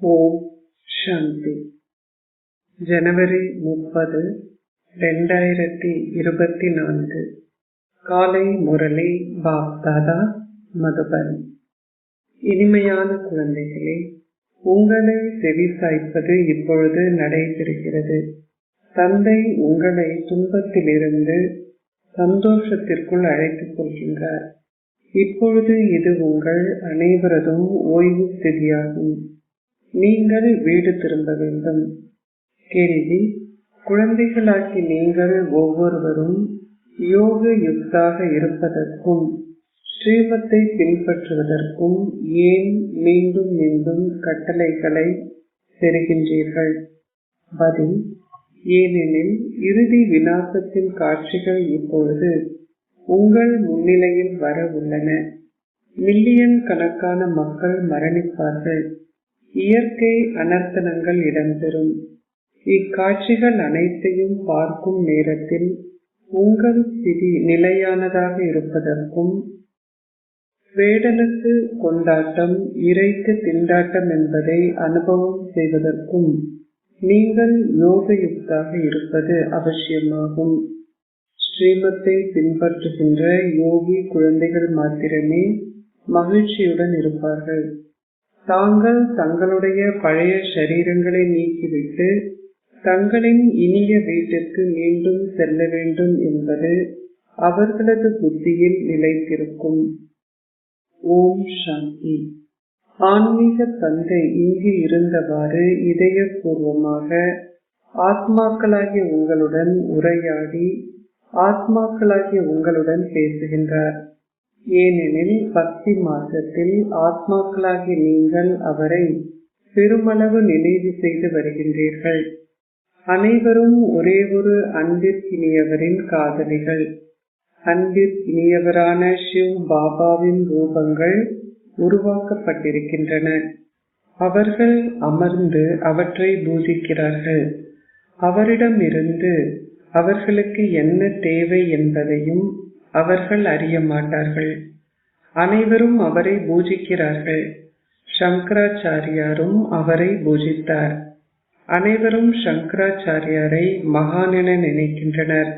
ஓம் சாந்தி. ஜனவரி 30, 2024. காலை முரளி பாப்தாதா, மதுபன். இனிமையான குழந்தைகளே, உங்களை செவிசாய்ப்பது இப்பொழுது நடைபெறுகிறது. தந்தை உங்களை துன்பத்திலிருந்து சந்தோஷத்திற்குள் அழைத்துக் கொள்கின்றார். இப்பொழுது இது உங்கள் அனைவரதும் ஓய்வு ஸ்திதியாகும். நீங்கள் வீடு திரும்ப வேண்டும். கேள்வி: குழந்தைகளாக்கி நீங்கள் ஒவ்வொருவரும் யோக யுக்தாக இருப்பதற்கும் ஸ்ரீமத்தை பின்பற்றுவதற்கும் ஏன் மீண்டும் மீண்டும் கட்டளைகளை பெறுகின்றீர்கள்? பதில்: ஏனெனில் இறுதி விநாசத்தின் காட்சிகள் இப்பொழுது உங்கள் முன்னிலையில் வர உள்ளன. மில்லியன் கணக்கான மக்கள் மரணிப்பார்கள். இயற்கை அனர்த்தங்கள் இடம்பெறும். இக்காட்சிகள் அனைத்தையும் பார்க்கும் நேரத்தில் உங்கள் ஸ்திதி நிலையானதாக இருப்பதற்கும், வேடனுக்கு கொண்டாட்டம் இறைக்கு திண்டாட்டம் என்பதை அனுபவம் செய்வதற்கும் நீங்கள் யோகயுக்தாக இருப்பது அவசியமாகும். ஸ்ரீமத்தை பின்பற்றுகின்ற யோகி குழந்தைகள் மாத்திரமே மகிழ்ச்சியுடன் இருப்பார்கள். தாங்கள் தங்களுடைய பழைய சரீரங்களை நீக்கிவிட்டு தங்களின் இனிய வீட்டிற்கு மீண்டும் செல்ல வேண்டும் என்பது அவர்களது புத்தியில் நிலைத்திருக்கும். ஓம் சாந்தி. ஆன்மீக தந்தை இங்கு இருந்தவாறு இதயபூர்வமாக ஆத்மாக்களாகிய உங்களுடன் உரையாடி ஆத்மாக்களாகிய உங்களுடன் பேசுகின்றார். ஏனெனில் பக்தி மார்க்கத்தில் ஆத்மாக்களாகிய நீங்கள் அவரை பெருமளவு நினைவு செய்து வருகின்றீர்கள். அனைவரும் ஒரே ஒரு அன்பிற்கினியவரின் காதலிகள். அன்பிற்கினியவரான சிவ் பாபாவின் ரூபங்கள் உருவாக்கப்பட்டிருக்கின்றன. அவர்கள் அமர்ந்து அவற்றை பூஜிக்கிறார்கள். அவரிடமிருந்து அவர்களுக்கு என்ன தேவை என்பதையும் அவர்கள் அறிய மாட்டார்கள். அனைவரும் அவரை பூஜிக்கிறார்கள். சங்கராச்சாரியாரும் அவரை பூஜித்தார். அனைவரும் சங்கராச்சாரியாரை மகான் என நினைக்கின்றனர்.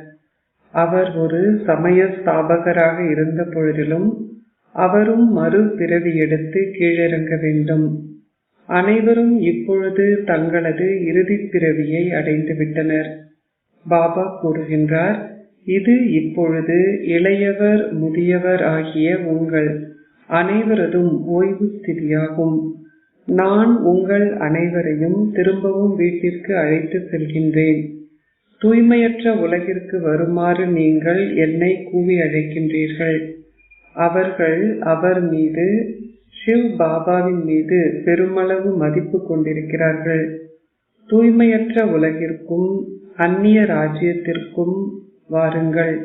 அவர் ஒரு சமய ஸ்தாபகராக இருந்த பொழுதிலும் அவரும் மறு பிறவி எடுத்து கீழிறங்க வேண்டும். அனைவரும் இப்பொழுது தங்களது இறுதி பிறவியை அடைந்து விட்டனர். பாபா கூறுகின்றார், இது இப்பொழுது இளையவர் முதியவர் ஆகிய உங்கள் அனைவரதும் ஓய்வு ஸ்திதியாகும். நான் உங்கள் அனைவரையும் திரும்பவும் வீட்டிற்கு அழைத்து செல்கின்றேன். தூய்மையற்ற உலகிற்கு வருமாறு நீங்கள் என்னை கூவி அழைக்கின்றீர்கள். அவர்கள் அவர் மீது, சிவ் பாபாவின் மீது பெருமளவு மதிப்பு கொண்டிருக்கிறார்கள். தூய்மையற்ற உலகிற்கும் அந்நிய ராஜ்யத்திற்கும் வாருங்கள்.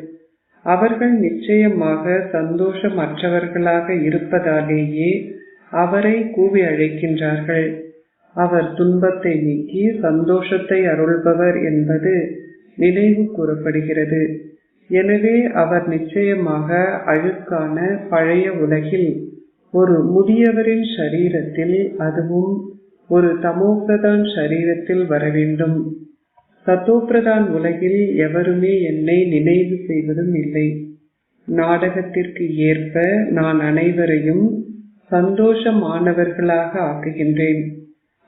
அவர்கள் நிச்சயமாக சந்தோஷமற்றவர்களாக இருப்பதாலேயே அவரை கூவி அழைக்கின்றார்கள். அவர் துன்பத்தை நீக்கி சந்தோஷத்தை அருள்பவர் என்பது நினைவு கூறப்படுகிறது. எனவே அவர் நிச்சயமாக அழுக்கான பழைய உலகில் ஒரு முதியவரின் ஷரீரத்தில், அதுவும் ஒரு தமோபிரதான் ஷரீரத்தில் வர வேண்டும். சத்தோபிரதான் உலகில் எவருமே என்னை நினைவு செய்வதும் இல்லை. நாடகத்திற்கு ஏற்ப நான் அனைவரையும் சந்தோஷமானவர்களாக ஆக்குகின்றேன்.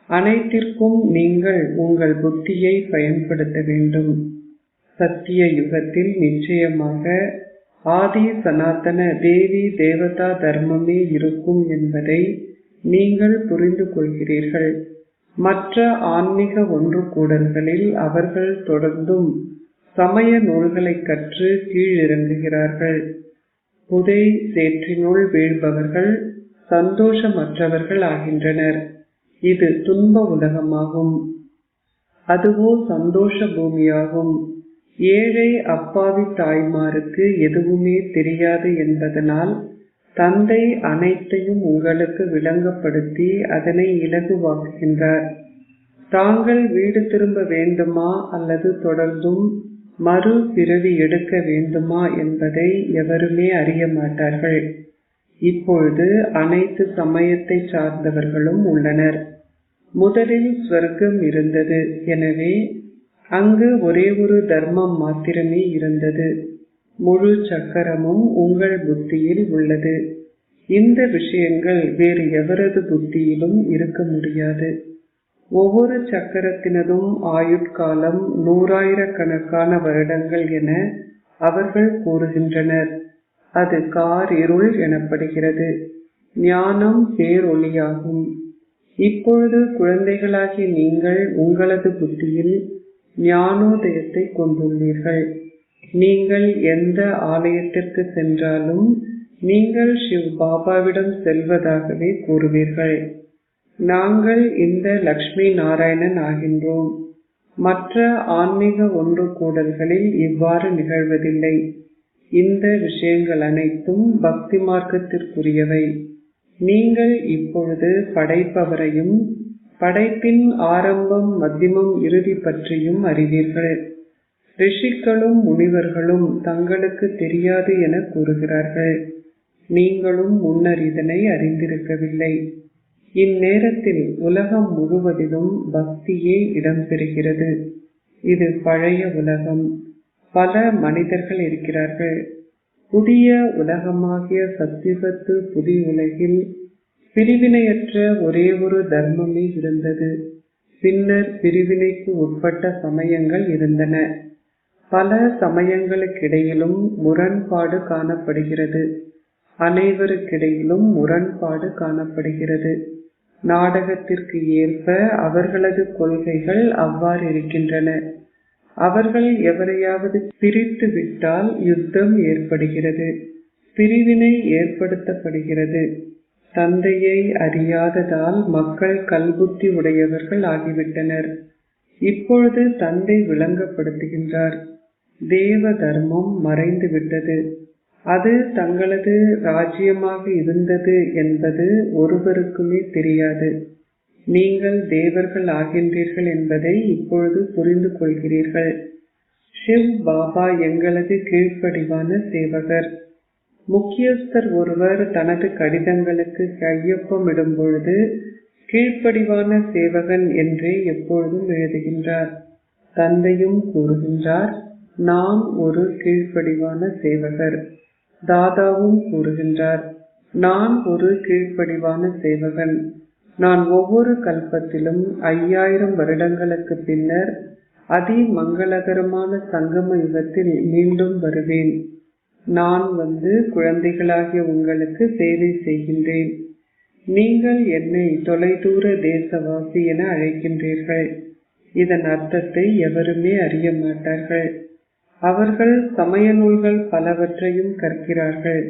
அனைத்திற்கும் நீங்கள் உங்கள் புத்தியை பயன்படுத்த வேண்டும். சத்திய யுகத்தில் நிச்சயமாக ஆதி சனாதன தேவி தேவதா தர்மமே இருக்கும் என்பதை நீங்கள் புரிந்து கொள்கிறீர்கள். மற்ற ஆன்மீக ஒன்று கூடல்களில் அவர்கள் தொடர்ந்தும் சமய நூல்களை கற்று கீழிறங்குகிறார்கள். புதை சேற்றினுள் வீழ்பவர்கள் சந்தோஷமற்றவர்கள் ஆகின்றனர். இது துன்ப உலகமாகும். அதுவோ சந்தோஷ பூமியாகும். ஏழை அப்பாவி தாய்மாருக்கு எதுவுமே தெரியாது என்பதனால் தந்தை அனைத்தையும் உங்களுக்கு விளங்கப்படுத்தி அதனை இலகுவாக்குகின்றார். தாங்கள் வீடு திரும்ப வேண்டுமா அல்லது தொடர்ந்தும் மறு பிறவி எடுக்க வேண்டுமா என்பதை எவருமே அறிய மாட்டார்கள். இப்பொழுது அனைத்து சமயத்தை சார்ந்தவர்களும் உள்ளனர். முதலில் ஸ்வர்க்கம் இருந்தது. எனவே அங்கு ஒரே ஒரு தர்மம் மாத்திரமே இருந்தது. முழு சக்கரமும் உங்கள் புத்தியில் உள்ளது. இந்த விஷயங்கள் வேறு எவரது புத்தியிலும் இருக்க முடியாது. ஒவ்வொரு சக்கரத்தினதும் ஆயுட்காலம் 100,000கணக்கான வருடங்கள் என அவர்கள் கூறுகின்றனர். அது காரிருள் எனப்படுகிறது. ஞானம் பேரொளியாகும். இப்பொழுது குழந்தைகளாகிய நீங்கள் உங்களது புத்தியில் ஞானோதயத்தை கொண்டுள்ளீர்கள். நீங்கள் எந்த ஆலயத்திற்கு சென்றாலும் நீங்கள் சிவ் பாபாவிடம் செல்வதாகவே கூறுவீர்கள். நாங்கள் இந்த லக்ஷ்மி நாராயணன் ஆகின்றோம். மற்ற ஆன்மீக ஒன்று கூடல்களில் இவ்வாறு நிகழ்வதில்லை. இந்த விஷயங்கள் அனைத்தும் பக்தி மார்க்கத்திற்குரியவை. நீங்கள் இப்பொழுது படைப்பவரையும் படைப்பின் ஆரம்பம் மத்தியமம் இறுதி பற்றியும் அறிவீர்கள். ரிஷிகளும் முனிவர்களும் தங்களுக்கு தெரியாது என கூறுகிறார்கள். நீங்களும் முன்னர் இதனை அறிந்திருக்கவில்லை. இந்நேரத்தில் உலகம் முழுவதிலும் பக்தியே இடம்பெறுகிறது. இது பழைய உலகம். பல மனிதர்கள் இருக்கிறார்கள். புதிய உலகமாகிய சத்தியுகத்து புதிய உலகில் பிரிவினையற்ற ஒரே ஒரு தர்மமே இருந்தது. பின்னர் பிரிவினைக்கு உட்பட்ட சமயங்கள் இருந்தன. பல சமயங்களுக்கிடையிலும் முரண்பாடு காணப்படுகிறது. அனைவருக்கிடையிலும் முரண்பாடு காணப்படுகிறது. நாடகத்திற்கு ஏற்ப அவர்களது கொள்கைகள் அவ்வாறு இருக்கின்றன. அவர்கள் எவரையாவது பிரித்து விட்டால் யுத்தம் ஏற்படுகிறது, பிரிவினை ஏற்படுத்தப்படுகிறது. தந்தையை அறியாததால் மக்கள் கல்புத்தி உடையவர்கள் ஆகிவிட்டனர். இப்பொழுது தந்தை விளங்கப்படுத்துகின்றார். தேவ தர்மம் மறைந்து விட்டது. அது தங்களது ராஜ்யமாக இருந்தது என்பது ஒருவருக்குமே தெரியாது. நீங்கள் தேவர்கள் ஆகின்றீர்கள் என்பதை இப்பொழுது புரிந்து கொள்கிறீர்கள். சிவ் பாபா எங்களது கீழ்ப்படிவான சேவகர். முக்கியஸ்தர் ஒருவர் தனது கடிதங்களுக்கு கையொப்பமிடும் பொழுது கீழ்ப்படிவான சேவகன் என்றே எப்பொழுதும் எழுதுகின்றார். தந்தையும் கூறுகின்றார், நான் ஒரு கீழ்ப்படிவான சேவகர். தாதாவும் கூறுகின்றார், நான் ஒரு கீழ்ப்படிவான சேவகன். நான் ஒவ்வொரு கல்பத்திலும் 5000 வருடங்களுக்கு பின்னர் அதி மங்களகரமான சங்கம யுகத்தில் மீண்டும் வருவேன். நான் வந்து குழந்தைகளாகிய உங்களுக்கு சேவை செய்கின்றேன். நீங்கள் என்னை தொலைதூர தேசவாசி என அழைக்கின்றீர்கள். இதன் அர்த்தத்தை எவருமே அறிய மாட்டார்கள். அவர்கள் சமய நூல்கள் பலவற்றையும் கற்கிறார்கள்.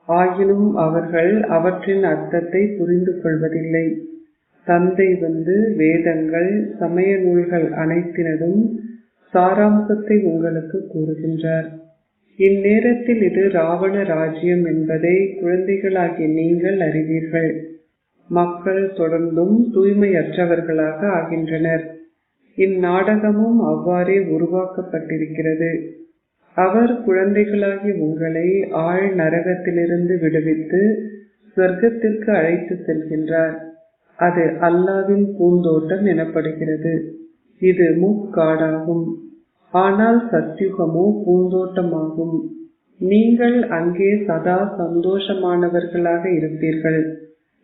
ஆயினும் அவர்கள் அவற்றின் அர்த்தத்தை புரிந்து கொள்வதில்லை. தந்தை வந்து வேதங்கள் சமய நூல்கள் அனைத்தினதும் சாராம்சத்தை உங்களுக்கு கூறுகின்றார். இந்நேரத்தில் இது ராவண ராஜ்யம் என்பதை குழந்தைகளாகிய நீங்கள் அறிவீர்கள். மக்கள் தொடர்ந்தும் தூய்மையற்றவர்களாக ஆகின்றனர். இந்நாடகமும் அவ்வாறே உருவாக்கப்பட்டிருக்கிறது. அவர் குழந்தைகளாகிய உங்களை ஆழ் நரகத்திலிருந்து விடுவித்து ஸ்வர்க்கத்திற்கு அழைத்து செல்கின்றார். அது அல்லாவின் பூந்தோட்டம் எனப்படுகிறது. இது முக்காடாகும். ஆனால் சத்யுகமோ பூந்தோட்டமாகும். நீங்கள் அங்கே சதா சந்தோஷமானவர்களாக இருப்பீர்கள்.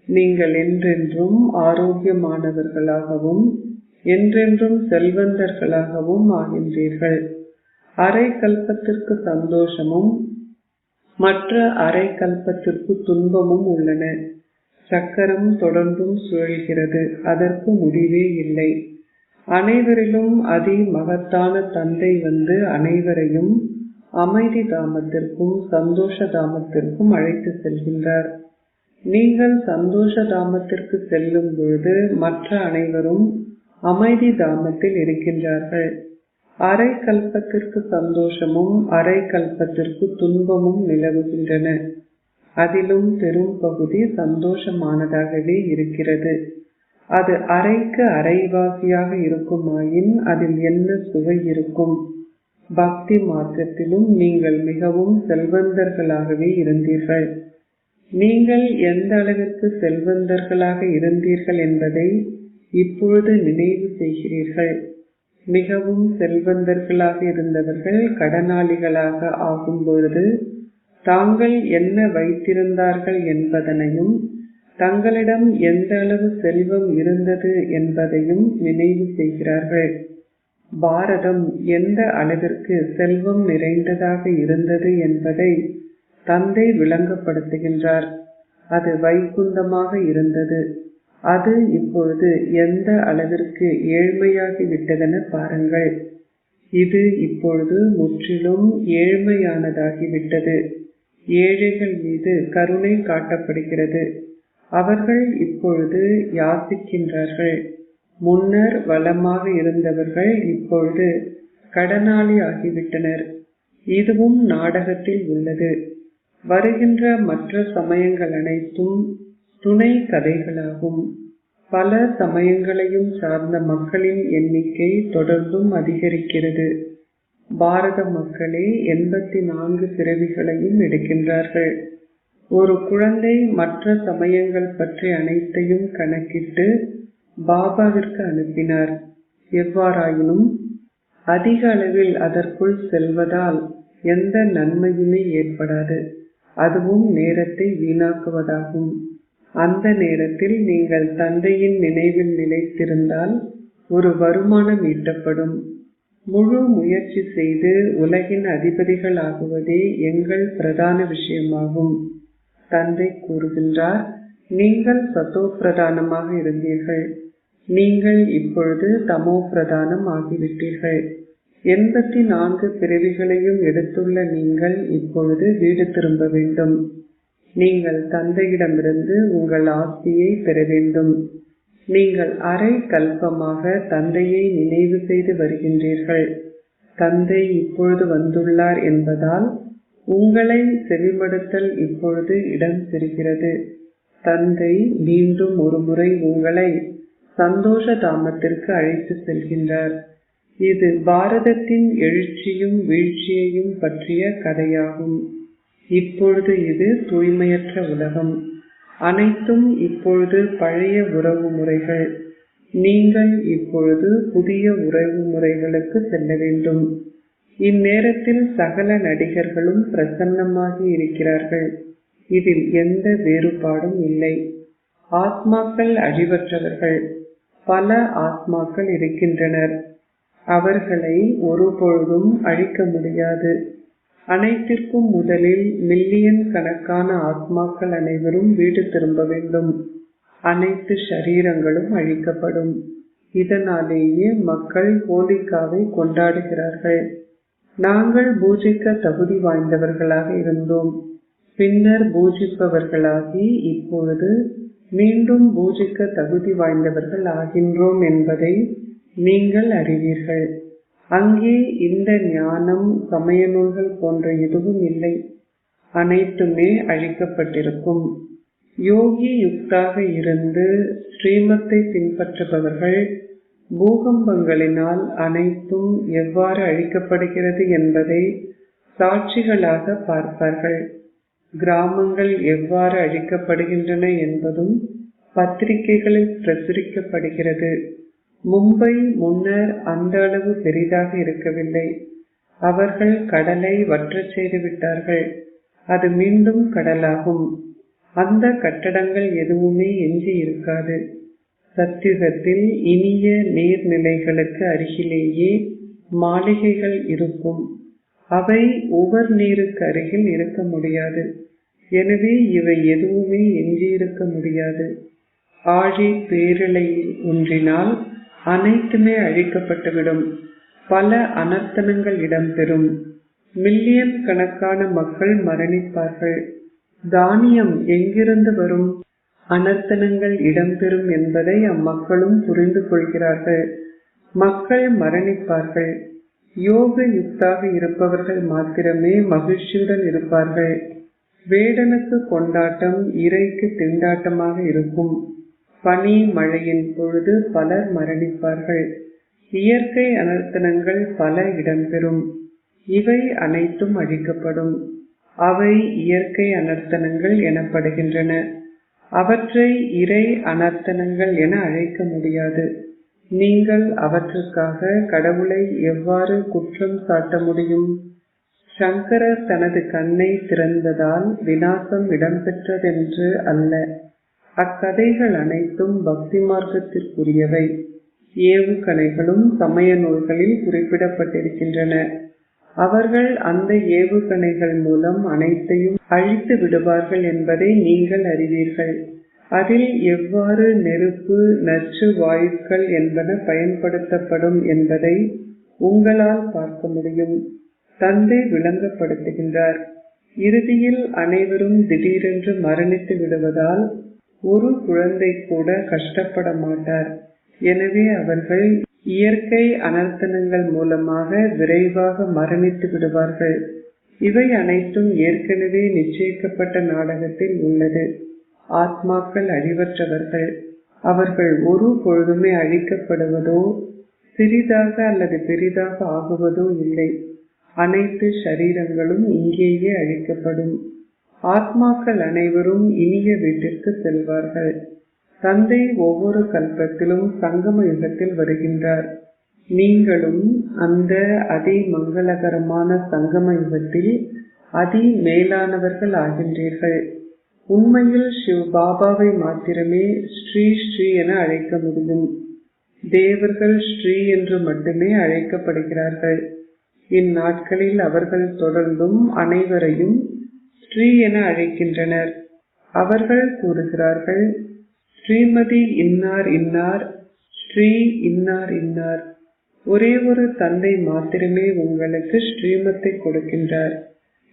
நீங்கள் என்றென்றும் ஆரோக்கியமானவர்களாகவும் என்றென்றும் செல்வந்தர்களாகவும் ஆகின்றீர்கள். அரை கல்பத்திற்கு சந்தோஷமும் மற்ற அரை கல்பத்திற்கு துன்பமும் உள்ளன. சக்கரம் தொடர்ந்தும் சுழல்கிறது. அதற்கு முடிவே இல்லை. அனைவரிலும் அதி மகத்தான தந்தை வந்து அனைவரையும் அமைதி தாமத்திற்கும் சந்தோஷ தாமத்திற்கும் அழைத்து செல்கின்றார். நீங்கள் சந்தோஷ தாமத்திற்கு செல்லும் பொழுது மற்ற அனைவரும் அமைதி தாமத்தில் இருக்கின்றார்கள். அரை கல்பத்திற்கு சந்தோஷமும் அரை கல்பத்திற்கு துன்பமும் நிலவுகின்றன. அதிலும் பெரும் பகுதி சந்தோஷமானதாகவே இருக்கிறது. அது அரைக்கு அரைவாசியாக இருக்குமாயின் அதில் என்ன சுவை இருக்கும்? பக்தி மார்க்கத்திலும் நீங்கள் மிகவும் செல்வந்தர்களாகவே இருந்தீர்கள். நீங்கள் எந்த அளவிற்கு செல்வந்தர்களாக இருந்தீர்கள் என்பதை இப்பொழுது நினைவு செய்கிறீர்கள். மிகவும் செல்வந்தர்களாக இருந்தவர்கள் கடனாளிகளாக ஆகும் பொழுது தாங்கள் என்ன வைத்திருந்தார்கள் என்பதனையும் தங்களிடம் எந்த அளவு செல்வம் இருந்தது என்பதையும் நினைவு செய்கிறார்கள். பாரதம் எந்த அளவிற்கு செல்வம் நிறைந்ததாக இருந்தது என்பதை தந்தை விளங்கப்படுத்துகின்றார். அது வைகுந்தமாக இருந்தது. அது இப்பொழுது எந்த அளவிற்கு ஏழ்மையாகி விட்டதென பாருங்கள். இது இப்பொழுது முற்றிலும் ஏழ்மையானதாகிவிட்டது. ஏழைகள் மீது கருணை காட்டப்படுகிறது. அவர்கள் இப்பொழுது யாசிக்கின்றார்கள். முன்னர் வளமாக இருந்தவர்கள் இப்பொழுது கடனாளி ஆகிவிட்டனர். இதுவும் நாடகத்தில் உள்ளது. வருகின்ற மற்ற சமயங்கள் அனைத்தும் துணை கதைகளாகும். பல சமயங்களையும் சார்ந்த மக்களின் எண்ணிக்கை தொடர்ந்தும் அதிகரிக்கிறது. பாரத மக்களே 84 பிறவிகளையும் எடுக்கின்றார்கள். ஒரு குழந்தை மற்ற சமயங்கள் பற்றி அனைத்தையும் கணக்கிட்டு பாபாவிற்கு அனுப்பினார். எவ்வாறாயினும் அதிக அளவில் அதற்குள் செல்வதால் எந்த நன்மையுமே ஏற்படாது. அதுவும் நேரத்தை வீணாக்குவதாகும். அந்த நேரத்தில் நீங்கள் தந்தையின் நினைவில் நிலைத்திருந்தால் ஒரு வருமானம் ஈட்டப்படும். முழு முயற்சி செய்து உலகின் அதிபதிகள் ஆகுவதே எங்கள் பிரதான விஷயமாகும். தந்தை கூறுகின்றார், நீங்கள் சதோ பிரதானமாக இருந்தீர்கள். நீங்கள் இப்பொழுது தமோ பிரதானம் ஆகிவிட்டீர்கள். 84 பிறவிகளையும் எடுத்துள்ள நீங்கள் இப்பொழுது வீடு திரும்ப வேண்டும். நீங்கள் தந்தையிடமிருந்து உங்கள் ஆஸ்தியை பெற வேண்டும். நீங்கள் அரை கல்பமாக தந்தையை நினைவு செய்து வருகின்றீர்கள். தந்தை இப்பொழுது வந்துள்ளார் என்பதால் உங்களை செவிமடுத்தல் இப்பொழுது இடம் பெறுகிறது. தந்தை மீண்டும் ஒரு முறை உங்களை சந்தோஷ தாமத்திற்கு அழைத்து செல்கின்றார். இது பாரதத்தின் எழுச்சியும் வீழ்ச்சியையும் பற்றிய கதையாகும். இப்பொழுது இது தூய்மையற்ற உலகம். அனைத்தும் இப்பொழுது பழைய உறவு முறைகள். நீங்கள் இப்பொழுது புதிய உறவு முறைகளுக்கு செல்ல வேண்டும். இந்நேரத்தில் சகல நடிகர்களும் பிரசன்னமாகி இருக்கிறார்கள். இதில் எந்த வேறுபாடும் இல்லை. ஆத்மாக்கள் அழிவற்றவர்கள். பல ஆத்மாக்கள் இருக்கின்றனர். அவர்களை ஒருபொழுதும் அழிக்க முடியாது. அனைத்திற்கும் முதலில் மில்லியன் கணக்கான ஆத்மாக்கள் அனைவரும் வீடு திரும்ப வேண்டும். அனைத்து ஷரீரங்களும் அழிக்கப்படும். இதனாலேயே மக்கள் ஹோலிகாவை கொண்டாடுகிறார்கள். நாங்கள் பூஜிக்க தகுதி வாய்ந்தவர்களாக இருந்தோம். பின்னர் பூஜிப்பவர்களாகி இப்பொழுது மீண்டும் பூஜிக்க தகுதி வாய்ந்தவர்கள் ஆகின்றோம் என்பதை நீங்கள் அறிவீர்கள். அங்கே இந்த ஞானம் சமய நூல்கள் போன்ற எதுவும் இல்லை. அனைத்துமே அழிக்கப்பட்டிருக்கும். யோகி யுக்தாக இருந்து ஸ்ரீமத்தை பின்பற்றுபவர்கள் பூகம்பங்களினால் அனைத்தும் எவ்வாறு அழிக்கப்படுகிறது என்பதை சாட்சிகளாக பார்ப்பார்கள். கிராமங்கள் எவ்வாறு அழிக்கப்படுகின்றன என்பதும் பத்திரிகைகளில் பிரசுரிக்கப்படுகிறது. மும்பை முன்னர் அந்த அளவு பெரிதாக இருக்கவில்லை. அவர்கள் கடலை வற்றச் செய்து விட்டார்கள். அது மீண்டும் கடலாகும். அந்த கட்டடங்கள் எதுவுமே எஞ்சி இருக்காது. சத்தியுகத்தில் இனிய நீர்நிலைகளுக்கு அருகிலேயே மாளிகைகள் இருக்கும். அவை உவர் நீருக்கு அருகில் இருக்க முடியாது. எனவே இவை எதுவுமே எஞ்சியிருக்க முடியாது. ஆழி பேரலையில் ஒன்றினால் அனைத்துமே அழிக்கப்பட்டுவிடும். பல அனர்த்தனங்கள் இடம்பெறும். மில்லியன் கணக்கான மக்கள் மரணிப்பார்கள். தானியம் எங்கிருந்து வரும்? அனர்த்தனங்கள் இடம்பெறும் என்பதை அம்மக்களும் புரிந்து கொள்கிறார்கள். மக்கள் மரணிப்பார்கள். யோக யுக்தாக இருப்பவர்கள் மாத்திரமே மகிழ்ச்சியுடன் இருப்பார்கள். வேடனுக்கு கொண்டாட்டம், இறைக்கு திண்டாட்டமாக இருக்கும். பனி மழையின் பொழுது பலர் மரணிப்பார்கள். இயற்கை அனர்த்தனங்கள் பல இடம்பெறும். இவை அனைத்தும் அழிக்கப்படும். அவை இயற்கை அனர்த்தனங்கள் எனப்படுகின்றன. அவற்றை இறை அனர்த்தனங்கள் என அழைக்க முடியாது. நீங்கள் அவற்றுக்காக கடவுளை எவ்வாறு குற்றம் சாட்ட முடியும்? சங்கரர் தனது கண்ணை திறந்ததால் விநாசம் இடம்பெற்றதென்று அல்ல. அக்கதைகள் அனைத்தும் பக்தி மார்க்கத்திற்குரியவை. ஏவுகணைகளும் சமய நூல்களில் குறிப்பிடப்பட்டிருக்கின்றன. அவர்கள் அந்த ஏவுகணைகள் மூலம் அனைத்தையும் அழித்து விடுவார்கள் என்பதை நீங்கள் அறிவீர்கள். அதில் எவ்வாறு நெருப்பு, நச்சு வாயுக்கள் என்பன பயன்படுத்தப்படும் என்பதை உங்களால் பார்க்க முடியும். தந்தை விளங்கப்படுத்துகின்றார். இறுதியில் அனைவரும் திடீரென்று மரணித்து விடுவதால் ஒரு குழந்தை கூட கஷ்டப்பட மாட்டார். எனவே அவர்கள் இயற்கை அனர்த்தனங்கள் மூலமாக விரைவாக மரணித்து விடுவார்கள். இவை அனைத்தும் ஏற்கனவே நிச்சயிக்கப்பட்ட நாடகத்தில் உள்ளது. ஆத்மாக்கள் அழிவற்றவர்கள். அவர்கள் ஒரு பொழுதுமே அழிக்கப்படுவதோ சிறிதாக அல்லது பெரிதாக ஆகுவதோ இல்லை. அனைத்து சரீரங்களும் இங்கேயே அழிக்கப்படும். ஆத்மாக்கள் அனைவரும் இனிய வீட்டிற்கு செல்வார்கள். தந்தை ஒவ்வொரு கல்பத்திலும் சங்கம யுகத்தில் வருகின்றார். நீங்களும் அந்த அதி மங்களகரமான சங்கம யுகத்தில் அதி மேலானவர்கள் ஆகின்றீர்கள். உண்மையில் சிவ் பாபாவை மாத்திரமே ஸ்ரீ ஸ்ரீ என அழைக்க முடியும். தேவர்கள் ஸ்ரீ என்று மட்டுமே அழைக்கப்படுகிறார்கள். இந்நாட்களில் அவர்கள் தொடர்ந்தும் அனைவரையும் ஸ்ரீ என அழைக்கின்றனர். அவர்கள் கூறுகிறார்கள், ஸ்ரீமதி இன்னார் இன்னார், ஸ்ரீ இன்னார் இன்னார். ஒரே ஒரு தந்தை மாத்திரமே உங்களுக்கு ஸ்ரீமத்தை கொடுக்கின்றார்.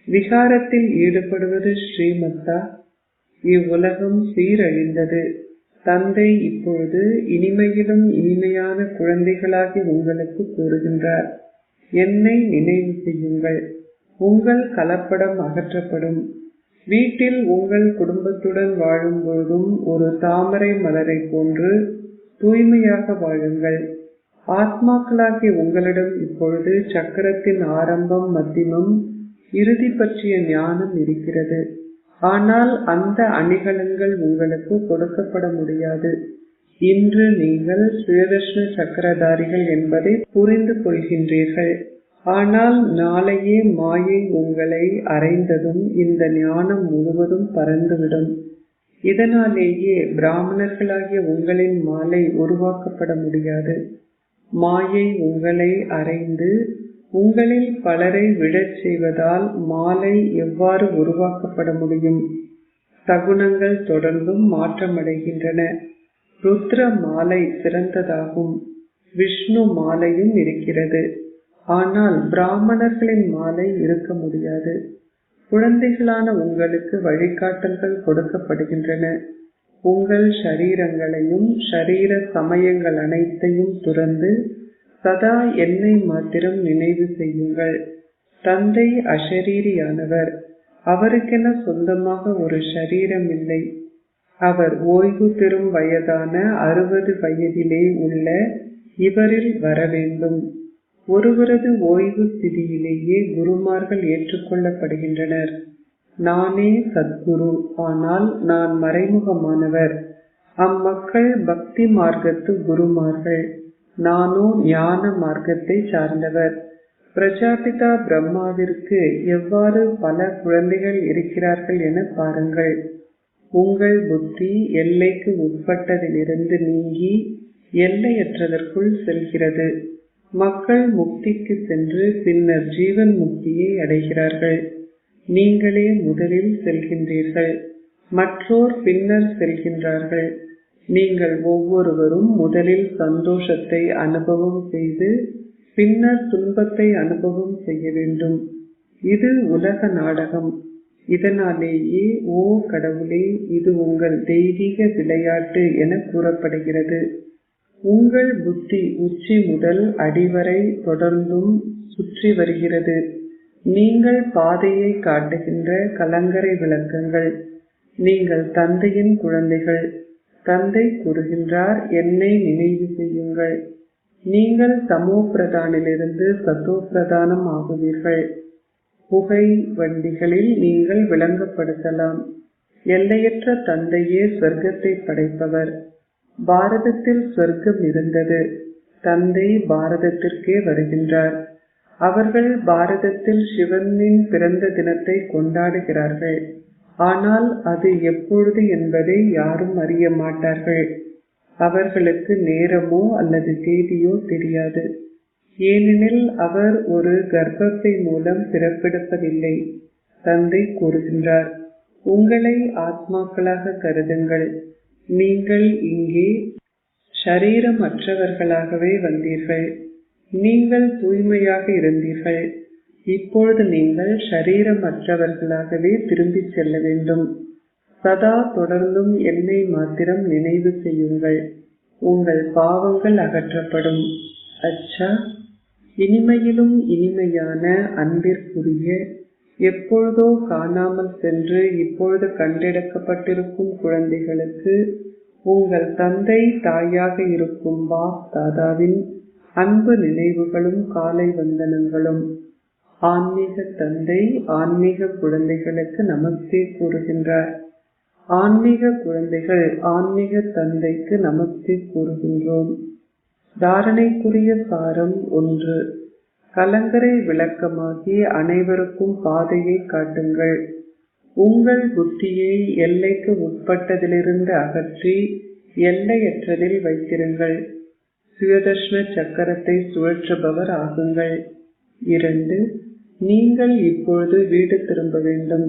விகாரத்தில் ஈடுபடுவது ஸ்ரீமத்தா? இவ்வுலகம் சீரழிந்தது. தந்தை இப்பொழுது இனிமையிலும் இனிமையான குழந்தைகளாகி உங்களுக்கு கூறுகின்றார், என்னை நினைவு செய்யுங்கள். உங்கள் கலப்படம் அகற்றப்படும். வீட்டில் உங்கள் குடும்பத்துடன் வாழும் பொழுதும் ஒரு தாமரை மலரை போன்று தூய்மையாக வாழுங்கள். ஆத்மாக்களாகிய உங்களிடம் இப்பொழுது சக்கரத்தின் ஆரம்பம், மத்தியமம், இறுதி பற்றிய ஞானம் இருக்கிறது. ஆனால் அந்த அணிகலன்கள் உங்களுக்கு கொடுக்கப்பட முடியாது. இன்று நீங்கள் சுயதர்ஷன சக்கரதாரிகள் என்பதை புரிந்து கொள்கின்றீர்கள். ஆனால் நாளையே மாயை உங்களை அறைந்ததும் இந்த ஞானம் முழுவதும் பறந்துவிடும். இதனாலேயே பிராமணர்களாகிய உங்களின் மாலை உருவாக்கப்பட முடியாது. மாயை உங்களை அறைந்து உங்களில் பலரை விடச் செய்வதால் மாலை எவ்வாறு உருவாக்கப்பட முடியும்? சகுனங்கள் தொடர்ந்தும் மாற்றமடைகின்றன. ருத்ர மாலை சிறந்ததாகும். விஷ்ணு மாலையும் இருக்கிறது. ஆனால் பிராமணர்களின் மாலை இருக்க முடியாது. குழந்தைகளான உங்களுக்கு வழிகாட்டல்கள் கொடுக்கப்படுகின்றன. உங்கள் ஷரீரங்களையும் ஷரீர சமயங்கள் அனைத்தையும் துறந்து சதா என்னை மாத்திரம் நினைவு செய்யுங்கள். தந்தை அஷரீரியானவர். அவருக்கென சொந்தமாக ஒரு ஷரீரம் இல்லை. அவர் ஓய்வு பெறும் வயதான 60 வயதிலே உள்ள இவரில் வர வேண்டும். ஒருவரது ஓய்வு ஸ்திதியிலேயே குருமார்கள் ஏற்றுக்கொள்ளப்படுகின்றனர். நானே சத்குரு, ஆனால் நான் மறைமுகமானவர். அம்மக்கள் பக்தி மார்க்கத்து குருமார்கள். நானோ ஞான மார்க்கத்தை சார்ந்தவர். பிரஜாபிதா பிரம்மாவிற்கு எவ்வாறு பல குழந்தைகள் இருக்கிறார்கள் என பாருங்கள். உங்கள் புத்தி எல்லைக்கு உட்பட்டதிலிருந்து நீங்கி எல்லையற்றதற்குள் செல்கிறது. மக்கள் முக்திக்கு சென்று பின்னர் ஜீவன் முக்தியை அடைகிறார்கள். நீங்களே முதலில் செல்கின்றீர்கள். மற்றோர் பின்னர் செல்கின்றார்கள். நீங்கள் ஒவ்வொருவரும் முதலில் சந்தோஷத்தை அனுபவம் செய்து பின்னர் துன்பத்தை அனுபவம் செய்ய வேண்டும். இது உலக நாடகம். இதனாலேயே ஓ கடவுளே, இது உங்கள் தெய்வீக விளையாட்டு என கூறப்படுகிறது. உங்கள் புத்தி உச்சி முதல் அடிவரை தொடர்ந்தும் சுற்றி வருகிறது. நீங்கள் பாதையை காட்டுகின்ற கலங்கரை விளக்கங்கள். நீங்கள் தந்தையின் குழந்தைகள். தந்தை கூறுகின்றார், என்னை நினைவு செய்யுங்கள். நீங்கள் தமோ பிரதானிலிருந்து சத்தோ பிரதானம் ஆகுவீர்கள். புகை வண்டிகளில் நீங்கள் விளங்கப்படுத்தலாம். எல்லையற்ற தந்தையே சொர்க்கத்தை படைப்பவர். பாரதத்தில் சொர்க்கம் இருந்தது. தந்தை பாரதத்திற்கே வருகின்றார். அவர்கள் பாரதத்தில் சிவனின் பிறந்த தினத்தை கொண்டாடுகிறார்கள். ஆனால் அது எப்பொழுது என்பதை யாரும் அறிய மாட்டார்கள். அவர்களுக்கு நேரமோ அல்லது தேதியோ தெரியாது. ஏனெனில் அவர் ஒரு கர்ப்பப்பை மூலம் பிறப்பெடுப்பதில்லை. தந்தை கூறுகின்றார், உங்களை ஆத்மாக்களாக கருதுங்கள். நீங்கள் இங்கே ஷரீரமற்றவர்களாகவே வந்தீர்கள். நீங்கள் தூய்மையாக இருந்தீர்கள். இப்பொழுது நீங்கள் ஷரீரமற்றவர்களாகவே திரும்பி செல்ல வேண்டும். சதா தொடர்ந்தும் என்னை மாத்திரம் நினைவு செய்யுங்கள். உங்கள் பாவங்கள் அகற்றப்படும். அச்சா, இனிமையிலும் இனிமையான அன்பிற்குரிய, எப்பொழுதோ காணாமல் சென்று இப்பொழுது கண்டெடுக்கப்பட்டிருக்கும் குழந்தைகளுக்கு உங்கள் தந்தை தாயாக இருக்கும் பாப் தாதாவின் அன்பு நினைவுகளும் காலை வந்தனங்களும். ஆன்மீக தந்தை ஆன்மீக குழந்தைகளுக்கு நமஸ்தே கூறுகின்றார். ஆன்மீக குழந்தைகள் ஆன்மீக தந்தைக்கு நமஸ்தே கூறுகின்றோம். தாரணைக்குரிய சாரம் 1. கலங்கரை விளக்கமாகி அனைவருக்கும் பாதையை காட்டுங்கள். உங்கள் புத்தியை எல்லைக்கு உட்பட்டதிலிருந்து அகற்றி எல்லையற்றதில் வைத்திருங்கள். சுயதர்ஷன சக்கரத்தை சுழற்றுபவர் ஆகுங்கள். 2. நீங்கள் இப்பொழுது வீடு திரும்ப வேண்டும்.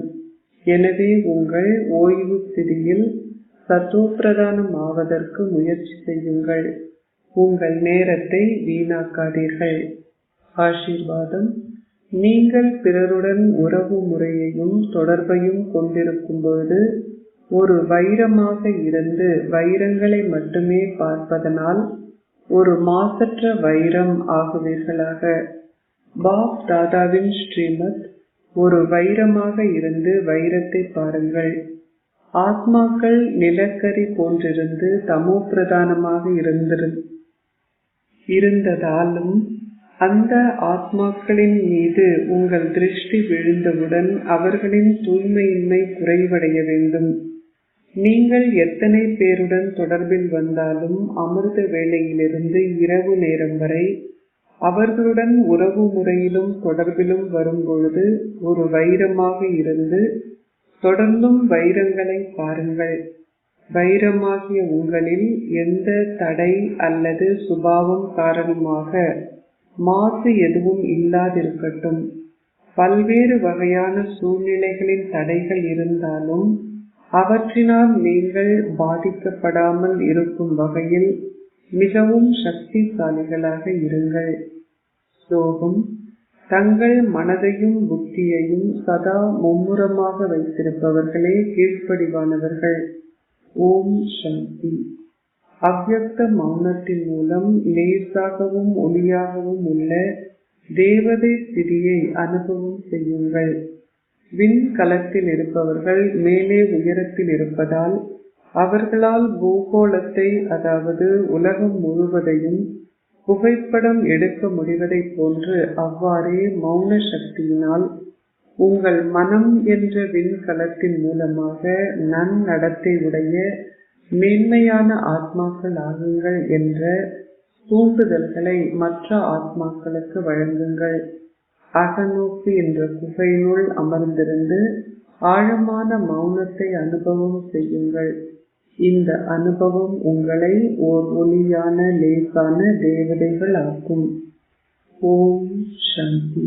எனவே உங்கள் ஓய்வு ஸ்திதியில் சத்தோப்பிரதானம் ஆவதற்கு முயற்சி செய்யுங்கள். உங்கள் நேரத்தை வீணாக்காதீர்கள். ஆசீர்வாதம். நீங்கள் பிறருடன் உறவு முறையையும் தொடர்பையும் கொண்டிருக்கும் பொழுது ஒரு வைரமாக இருந்து வைரங்களை மட்டுமே பார்ப்பதனால் ஒரு மாசற்ற வைரம் ஆகுவீர்களாக. பாப் தாதாவின் ஸ்ரீமத் ஒரு வைரமாக இருந்து வைரத்தை பாருங்கள். ஆத்மாக்கள் நிலக்கரி போன்றிருந்து தமோ பிரதானமாக இருந்ததாலும் அந்த ஆத்மாக்களின் மீது உங்கள் திருஷ்டி விழுந்தவுடன் அவர்களின் தூய்மையின்மை குறைவடைய வேண்டும். நீங்கள் எத்தனை பேருடன் தொடர்பில் வந்தாலும் அமிர்த வேளையிலிருந்து இரவு நேரம் வரை அவர்களுடன் உறவு முறையிலும் தொடர்பிலும் வரும்பொழுது ஒரு வைரமாக இருந்து தொடர்ந்தும் வைரங்களை பாருங்கள். வைரமாகிய உங்களில் எந்த தடை அல்லது சுபாவம் காரணமாக மாசு எதுவும் இல்லாதிருக்கட்டும். பல்வேறு வகையான சூழ்நிலைகளின் தடைகள் இருந்தாலும் அவற்றினால் நீங்கள் பாதிக்கப்படாமல் இருக்கும் வகையில் மிகவும் சக்திசாலிகளாக இருங்கள். ஸ்லோகம். தங்கள் மனதையும் புத்தியையும் சதா மும்முரமாக வைத்திருப்பவர்களே கீழ்ப்படிவானவர்கள். ஓம் சாந்தி. அவ்யக்த மௌனத்தின் மூலம் லேசாகவும் ஒளியாகவும் உள்ள தேவதை ஸ்திதியை அனுபவம் செய்யுங்கள். விண்கலத்தில் இருப்பவர்கள் மேலே உயரத்தில் இருப்பதால் அவர்களால் பூகோளத்தை, அதாவது உலகம் முழுவதையும் புகைப்படம் எடுக்க முடிவதை போன்று அவ்வாறே மௌன சக்தியினால் உங்கள் மனம் என்ற விண்கலத்தின் மூலமாக நன்னடத்தை உடைய மேன்மையான ஆத்மாக்கள் ஆகுங்கள் என்ற தூண்டுதல்களை மற்ற ஆத்மாக்களுக்கு வழங்குங்கள். அகநோக்கு என்ற குகையினுள் அமர்ந்திருந்து ஆழமான மௌனத்தை அனுபவம் செய்யுங்கள். இந்த அனுபவம் உங்களை ஓர் ஒளியான லேசான தேவதைகள் ஆக்கும். ஓம் சாந்தி.